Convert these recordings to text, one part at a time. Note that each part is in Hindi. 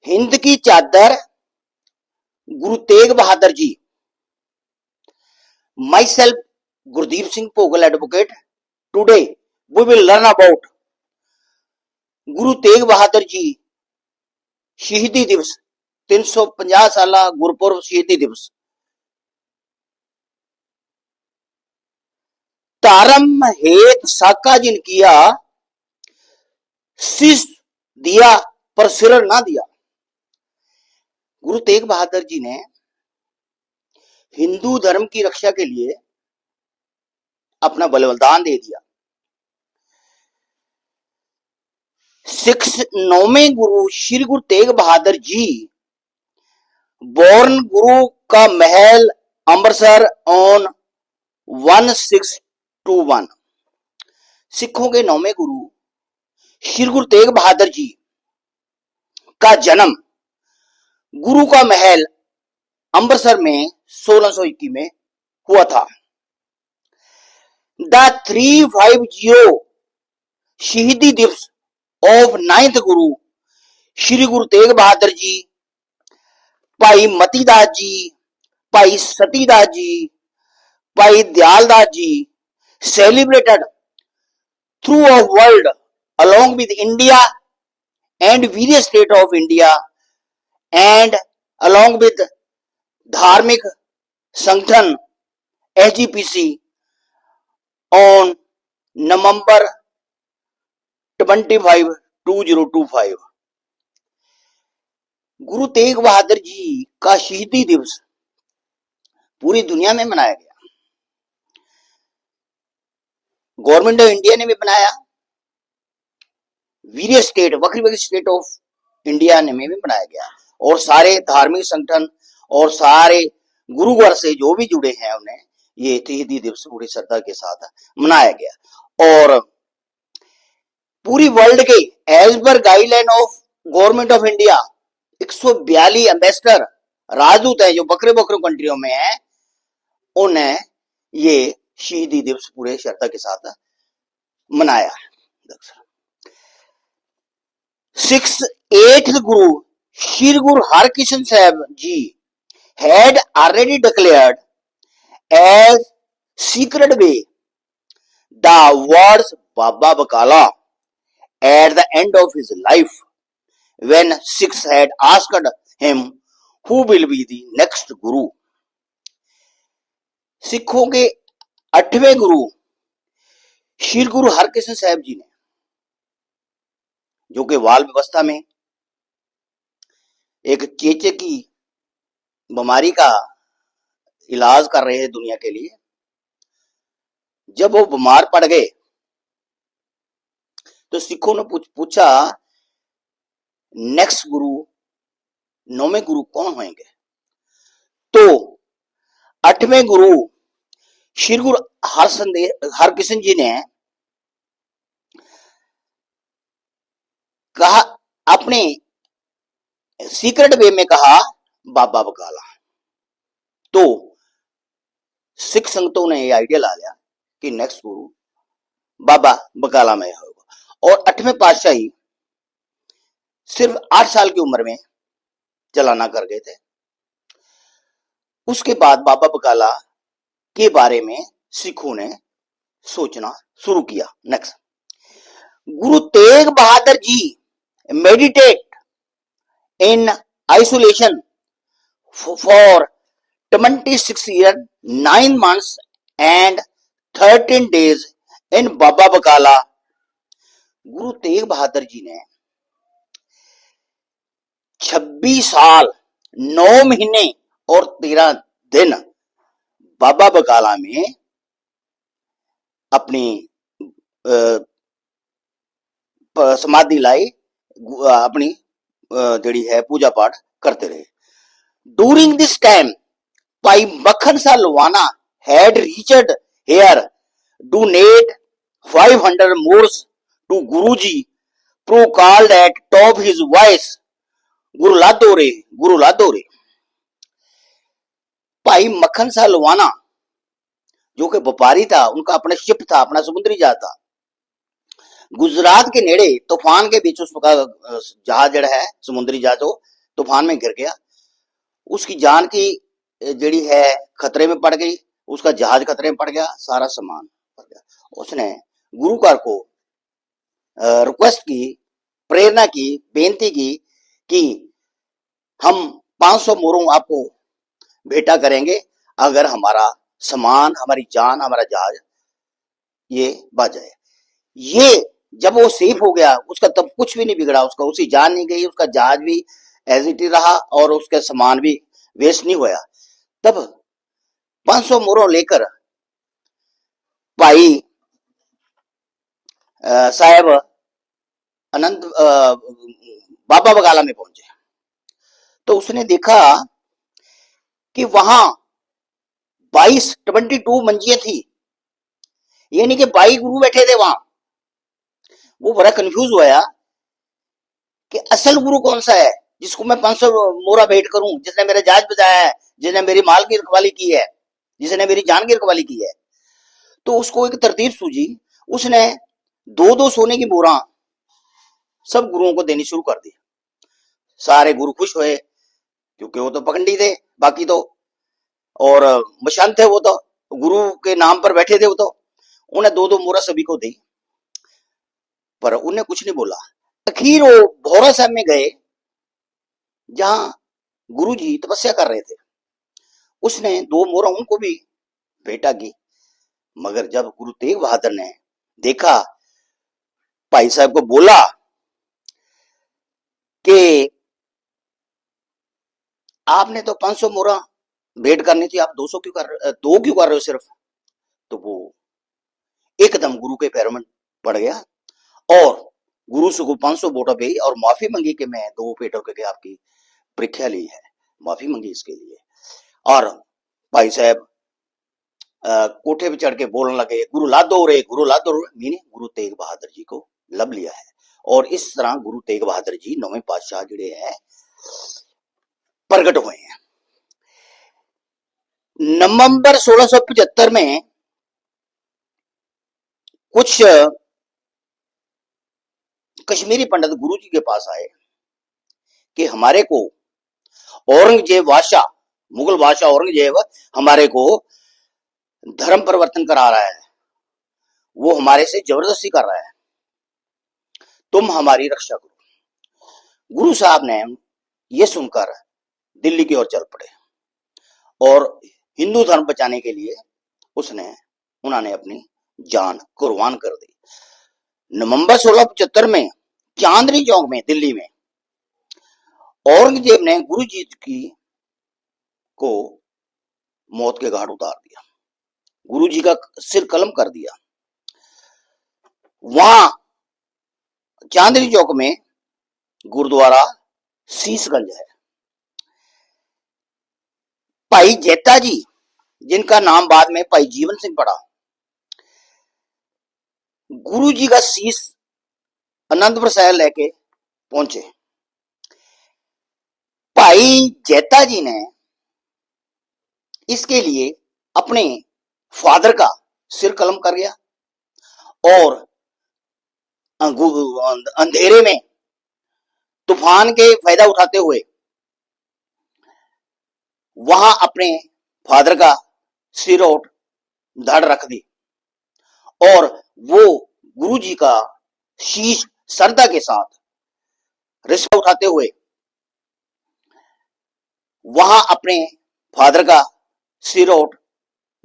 हिंद की चादर Guru Tegh Bahadur ji. Myself Gurdeep Singh Bhogal advocate. Today we will learn about Guru Tegh Bahadur जी शहीदी दिवस 350 साल गुरपुरब शहीदी दिवस। धर्म हेत साका जिन किया, शीश दिया पर सिर ना दिया। गुरु तेग बहादुर जी ने हिंदू धर्म की रक्षा के लिए अपना बलिदान दे दिया। नौवें गुरु श्री गुरु तेग बहादुर जी बोर्न गुरु का महल अमृतसर ऑन 1621। सिखों के नौवें गुरु श्री गुरु तेग बहादुर जी का जन्म गुरु का महल अमृतसर में 1621 में हुआ था। द 350 शहीदी दिवस ऑफ 9th गुरु श्री गुरु तेग बहादुर जी, भाई मतीदास जी, भाई सतीदास जी, भाई दयालदास जी celebrated through a world along with India and various states of India and along with धार्मिक संगठन SGPC on November 25, 2025। गुरु तेग बहादुर जी का शहीदी दिवस पूरी दुनिया में मनाया गया। गवर्नमेंट ऑफ इंडिया ने भी बनाया, वेरियस स्टेट वक्री स्टेट ऑफ इंडिया ने में भी बनाया गया, और सारे धार्मिक संगठन और सारे गुरुवर से जो भी जुड़े हैं उन्हें ये शहीदी दिवस पूरी श्रद्धा के साथ मनाया गया। और पूरी वर्ल्ड के एज पर guideline of government of India 142 ambassador राजदूत है जो बकरे कंट्रियों में है, उन्हें ये शहीदी दिवस पूरे श्रद्धा के साथ मनाया। 8th गुरु श्री गुरु हरकृष्ण साहब जी had already declared as secret way the words Baba Bakala at the end of his life when Sikhs had asked him who will be the next guru। सिखों के 8वें गुरु श्री गुरु हरकृष्ण साहब जी ने, जो कि बाल व्यवस्था में एक चेचे की बीमारी का इलाज कर रहे हैं दुनिया के लिए, जब वो बीमार पड़ गए तो सिखों ने पूछा नेक्स्ट गुरु, नौवें गुरु कौन होंगे। तो 8वें गुरु श्री गुरु हरकृष्ण जी ने कहा, अपने सीक्रेट वे में कहा बाबा बकाला। तो सिख संगतों ने ये आइडिया ला लिया कि नेक्स्ट गुरु बाबा बकाला में होगा। और 8वें पातशाही सिर्फ 8 साल की उम्र में चलाना कर गए थे। उसके बाद बाबा बकाला के बारे में सिखों ने सोचना शुरू किया। Next, Guru Tegh Bahadur ji meditate in isolation for 26 years, 9 months and 13 days in Baba Bakala. Guru Tegh Bahadur जी ने 26 साल 9 महीने और 13 दिन बाबा बकाला में अपनी समाधि लाई, अपनी जड़ी है पूजा पाठ करते रहे। During this time, Bhai Makhan Shah Lwana had reached here, donate 500 moors to Guruji, proclaimed at top his voice, Guru Ladore, Guru Ladore। भाई मक्खन शाह लवाना जो कि व्यापारी था, उनका अपना शिप था, अपना समुद्री जहाज था। गुजरात के नेड़े तूफान के बीच उसका जहाज जड़ा है, समुद्री जहाज, तूफान में गिर गया, उसकी जान की जड़ी है खतरे में पड़ गई, उसका जहाज खतरे में पड़ गया, सारा सामान पड़ गया। उसने गुरुकार को रिक्वेस्ट की, प्रेरणा की, बेनती की कि हम 500 मोरों आपको भेंटा करेंगे अगर हमारा सामान, हमारी जान, हमारा जहाज ये बच जाए। ये जब वो सेफ हो गया, उसका तब कुछ भी नहीं बिगड़ा, उसका उसकी जान नहीं गई, उसका जहाज भी एज इट इज रहा और उसका सामान भी वेस्ट नहीं हुआ। तब 500 मोरों लेकर भाई साहब अनंत बाबा बगाला में पहुंचे। तो उसने देखा कि वहां 22 मंजिलें थी, यानी कि 22 गुरु बैठे थे वहां। वो बड़ा कंफ्यूज हुआ कि असल गुरु कौन सा है जिसको मैं 500 मोरा भेंट करूं, जिसने मेरा जहाज बचाया है, जिसने मेरी माल की रखवाली की है, जिसने मेरी जान की रखवाली की है। तो उसको एक तरतीब सूझी, उसने 2-2 सोने की मोरा सब गुरुओं को देनी शुरू कर दी। सारे गुरु खुश हुए क्योंकि वो तो पगंडी थे, बाकी तो और मशान थे, वो तो गुरु के नाम पर बैठे थे, वो तो उन्हें 2-2 मोरा सभी को दी, पर उन्हें कुछ नहीं बोला। आखिर वो भौरा साहब में गए जहां गुरुजी तपस्या कर रहे थे, उसने 2 मोरा उनको भी भेंटा की। मगर जब गुरु तेग बहादुर ने देखा, भाई साहब को बोला कि आपने तो 500 मोरा भेंट करनी थी, आप 200 क्यों कर 2 क्यों कर रहे हो सिर्फ? तो वो एकदम गुरु के पैरों में पड़ गया और गुरु से को 500 बोटा पे और माफी मांगी कि मैं 2 पेटों के आपकी परीक्षा ली है, माफी मांगी इसके लिए। और भाई साहब कोठे पे चढ़ के बोलने लगे, गुरु लादो रे, गुरु लादो रे, मीने गुरु तेग बहादुर जी को लब लिया है। और इस तरह गुरु तेग बहादुर जी 9वें पातशाह जिहड़े हैं प्रगट हुए हैं। नवंबर 1675 में कुछ कश्मीरी पंडित गुरु जी के पास आए कि हमारे को औरंगजेब बादशाह, मुगल बादशाह औरंगजेब हमारे को धर्म परिवर्तन करा रहा है, वो हमारे से जबरदस्ती कर रहा है, तुम हमारी रक्षा करो। गुरु साहब ने ये सुनकर दिल्ली की ओर चल पड़े और हिंदू धर्म बचाने के लिए उन्होंने अपनी जान कुर्बान कर दी। नवंबर 1675 में चांदनी चौक में दिल्ली में औरंगजेब ने गुरु जी की को मौत के घाट उतार दिया, गुरु जी का सिर कलम कर दिया। वहां चांदनी चौक में गुरुद्वारा शीशगंज है। भाई जेता जी, जिनका नाम बाद में भाई जीवन सिंह पड़ा, गुरु जी का शीश आनंदपुर साहिब लेके पहुंचे। भाई जेता जी ने इसके लिए अपने फादर का सिर कलम कर गया और अंधेरे में तूफान के फायदा उठाते हुए वहां अपने फादर का सिर और धड़ रख दी और वो गुरु जी का शीश श्रद्धा के साथ रिश्ता उठाते हुए वहां अपने फादर का सिर और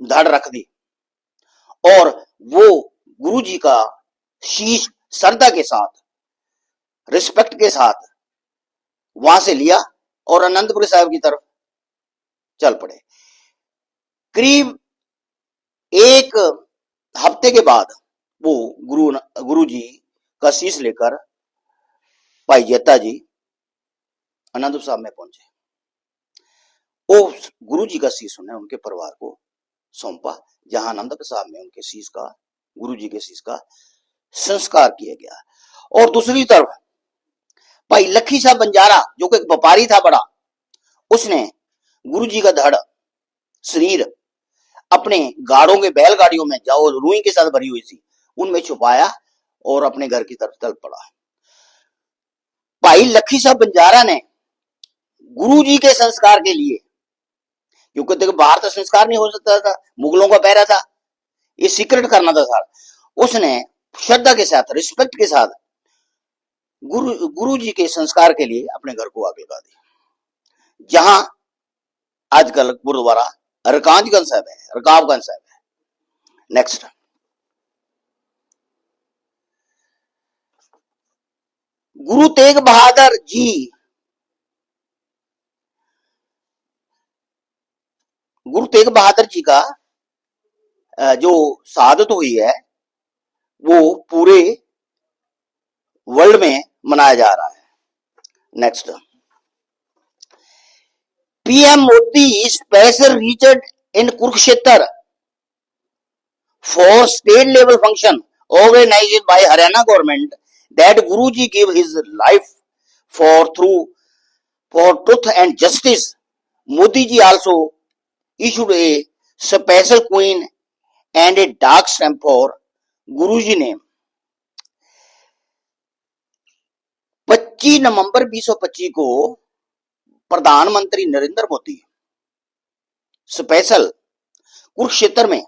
धड़ रख दी और वो गुरु जी का शीश श्रद्धा के साथ, रिस्पेक्ट के साथ वहां से लिया और आनंदपुर साहिब की तरफ चल पड़े। करीब एक हफ्ते के बाद वो गुरु जी का शीश लेकर भाई जेता जी आनंदपुर साहब में पहुंचे। वो गुरु जी का शीश उन्हें उनके परिवार को सौंपा, जहां आनंदपुर साहब में उनके शीश का, गुरु जी के शीश का संस्कार किया गया। और दूसरी तरफ भाई लखी साहब बंजारा, जो कि एक व्यापारी था बड़ा, उसने गुरु जी का धड़, शरीर अपने गाड़ों के बैलगाड़ियों में, जाओ रुई के साथ भरी हुई थी, उनमें छुपाया और अपने घर की तरफ चल पड़ा। भाई लखी साहब बंजारा ने गुरु जी के संस्कार के लिए, क्योंकि देखो बाहर तो संस्कार नहीं हो सकता था, मुगलों का पहरा था, ये सीक्रेट करना था सारा। उसने श्रद्धा के साथ, रिस्पेक्ट के साथ गुरु जी के संस्कार के लिए अपने घर को आग लगा दिया, जहां आजकल गुरुद्वारा रकाबगंज साहब है, रकाबगंज साहब है। नेक्स्ट, गुरु तेग बहादुर जी, गुरु तेग बहादुर जी का जो शहादत हुई है वो पूरे वर्ल्ड में मनाया जा रहा है। Next, PM Modi special reached in Kurukshetra for state level function organized by Haryana government that Guruji gave his life for truth and justice. Modi ji also issued a special coin and a dark stamp for Guruji name. 25 नवंबर 2025 को प्रधानमंत्री नरेंद्र मोदी स्पेशल कुरुक्षेत्र में,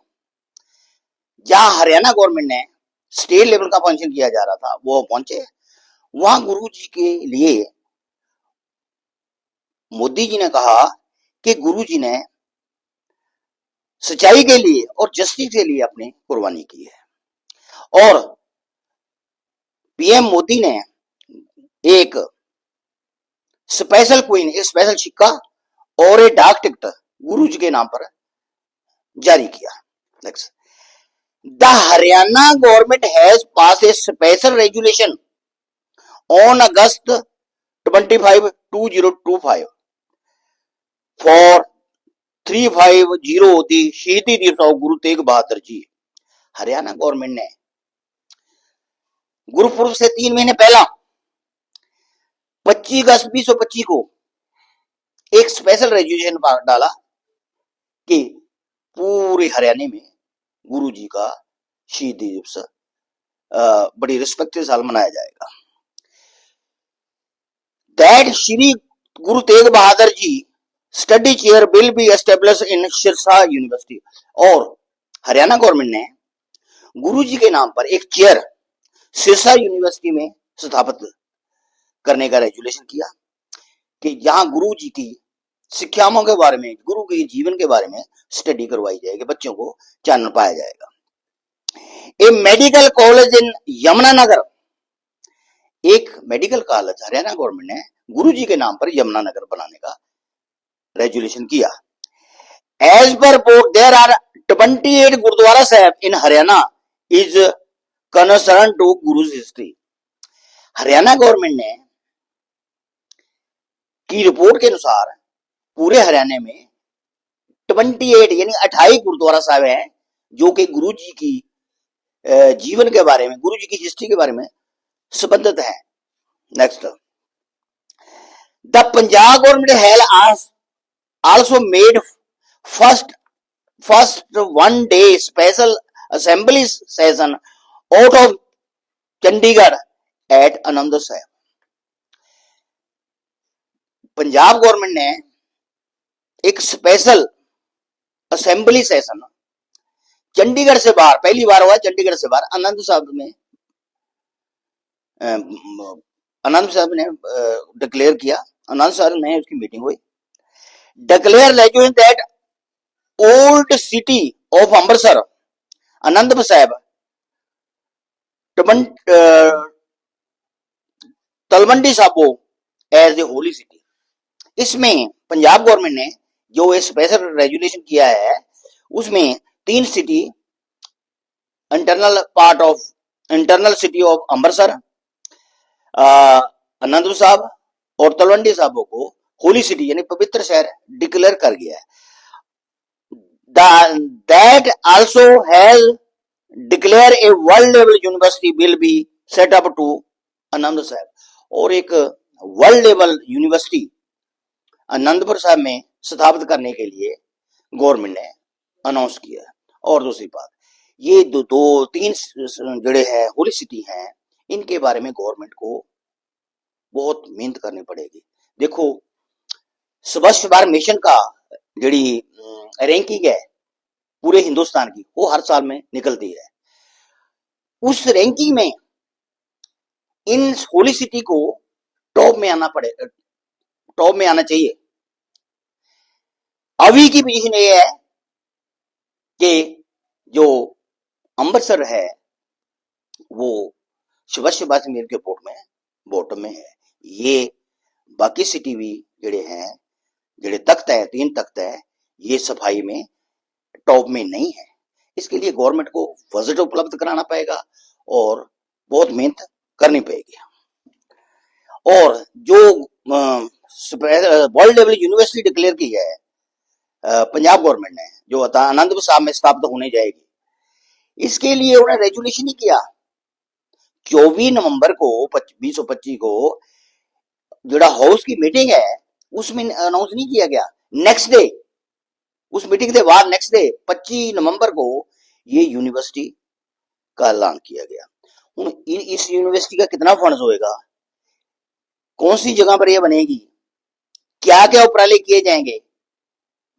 जहां हरियाणा गवर्नमेंट ने स्टेट लेवल का फंक्शन किया जा रहा था, वो पहुंचे। वहां गुरु जी के लिए मोदी जी ने कहा कि गुरु जी ने सच्चाई के लिए और जस्टिस के लिए अपनी कुर्बानी की है। और पीएम मोदी ने एक स्पेशल क्वीन, एक स्पेशल सिक्का और एक डाक टिकट गुरु जी के नाम पर जारी किया। Next, the Haryana government has pass A special resolution on August 25, 2025 for 350 दी शहीदी दिवस of Guru Tegh Bahadur ji. Haryana government ने गुरुपुरब से 3 महीने पहला 25 अगस्त 2025 को एक स्पेशल रेजुलेशन डाला कि पूरे हरियाणा में गुरु जी का शहीदी दिवस बड़ी रिस्पेक्ट के साथ मनाया जाएगा। That Shri Guru Tegh Bahadur ji study chair will be establish in Sirsa university. और हरियाणा गवर्नमेंट ने गुरु जी के नाम पर एक चेयर सिरसा यूनिवर्सिटी में स्थापित करने का रेजुलेशन किया कि जहां गुरु जी की शिक्षाओं के बारे में, गुरु के जीवन के बारे में स्टडी करवाई जाएगी, बच्चों को जानना पाया जाएगा। ए मेडिकल कॉलेज इन यमुनानगर, एक मेडिकल कॉलेज हरियाणा गवर्नमेंट ने गुरु जी के नाम पर यमुनानगर बनाने का रेजुलेशन किया। As per board there are 28 gurdwara साहब इन Haryana is concern to Guru history. Haryana government ने की रिपोर्ट के अनुसार पूरे हरियाणा में 28 यानी 28 गुरुद्वारा साहब हैं जो कि गुरु जी की जीवन के बारे में, गुरु जी की हिस्ट्री के बारे में संबंधित है। Next, the Punjab government has also made first one day special assembly session out of Chandigarh at Anand Sahib. Punjab government ने एक स्पेशल असेंबली सेशन चंडीगढ़ से बाहर, पहली बार हुआ चंडीगढ़ से बाहर, आनंद साहब ने डिक्लेयर किया, आनंद साहब में उसकी मीटिंग हुई। Declare legislation that old city of Amritsar Anand Sahib Talwandi Sabo as a holy city. इसमें पंजाब गवर्नमेंट ने जो स्पेशल रेजुलेशन किया है उसमें 3 city, internal city of Amritsar, Anandpur साहब और तलवंडी साहब को होली सिटी यानी पवित्र शहर डिक्लेयर कर गया है। That also has declare a world level university will be set up to Anand Sahib. और एक वर्ल्ड लेवल यूनिवर्सिटी आनंदपुर साहब में स्थापित करने के लिए गवर्नमेंट ने अनाउंस किया। और दूसरी बात, ये दो तीन जड़े हैं होली सिटी हैं, इनके बारे में गवर्नमेंट को बहुत मेहनत करनी पड़ेगी। देखो स्वच्छ भारत मिशन का जी रैंकिंग है पूरे हिंदुस्तान की, वो हर साल में निकलती है। उस रैंकिंग में इन होली सिटी को टॉप में आना पड़े, टॉप में आना चाहिए। अभी की पोजीशन ये है कि जो अमृतसर है वो स्वच्छ भारत मिशन के बोर्ड में बॉटम में है। ये बाकी सिटी भी जड़े हैं, जड़े तख्त है, 3 तख्त है, ये सफाई में टॉप में नहीं है। इसके लिए गवर्नमेंट को बजट उपलब्ध कराना पड़ेगा और बहुत मेहनत करनी पड़ेगी। और जो वर्ल्ड लेवल यूनिवर्सिटी डिक्लेयर की है पंजाब गवर्नमेंट ने, जो आनंदपुर साहब में स्थापित होने जाएगी, इसके लिए उन्होंने रेजुलेशन ही किया। 24 नवंबर को 2025 को जो हाउस की मीटिंग है उसमें अनाउंस नहीं किया गया। नेक्स्ट डे, उस मीटिंग के बाद नेक्स्ट डे 25 नवंबर को ये यूनिवर्सिटी का ऐलान किया गया। इस यूनिवर्सिटी का कितना फंड्स होएगा, कौन सी जगह पर यह बनेगी, क्या क्या उपराले किए जाएंगे,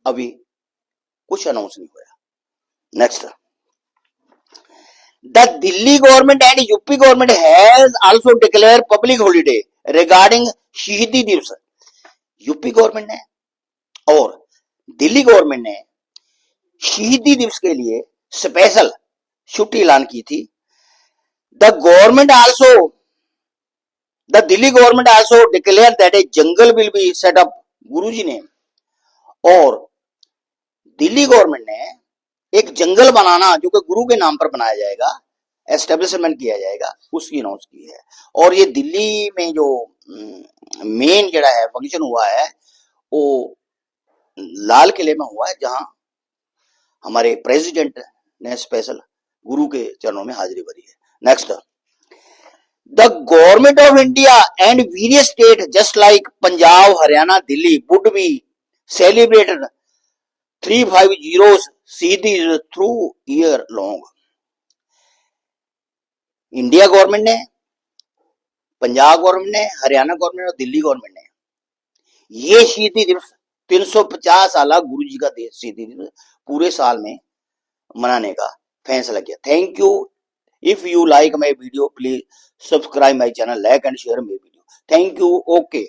अभी कुछ अनाउंस नहीं हुआ। Next, the Delhi government and UP government has also declare public holiday regarding शहीदी दिवस। यूपी गवर्नमेंट ने और दिल्ली गवर्नमेंट ने शहीदी दिवस के लिए स्पेशल छुट्टी ऐलान की थी। The government also the Delhi government also declare that a jungle will be set up Guruji ने, और दिल्ली गवर्नमेंट ने एक जंगल बनाना जो कि गुरु के नाम पर बनाया जाएगा, एस्टेब्लिशमेंट किया जाएगा, उसकी अनाउंस की है। और ये दिल्ली में जो मेन जड़ा है फंक्शन हुआ है वो लाल किले में हुआ है, जहां हमारे प्रेसिडेंट ने स्पेशल गुरु के चरणों में हाजिरी भरी है। Next, the government of India and various state just like Punjab, Haryana, Delhi would be celebrated 350 शहीदी through year long. India government ने, पंजाब गवर्नमेंट ने, हरियाणा गवर्नमेंट और दिल्ली गवर्नमेंट ने ये शहीदी दिवस 350 साल गुरु जी का शहीदी दिवस पूरे साल में मनाने का फैसला किया। Thank you. If you like my video please subscribe my channel, like and share my video. Thank you. Okay.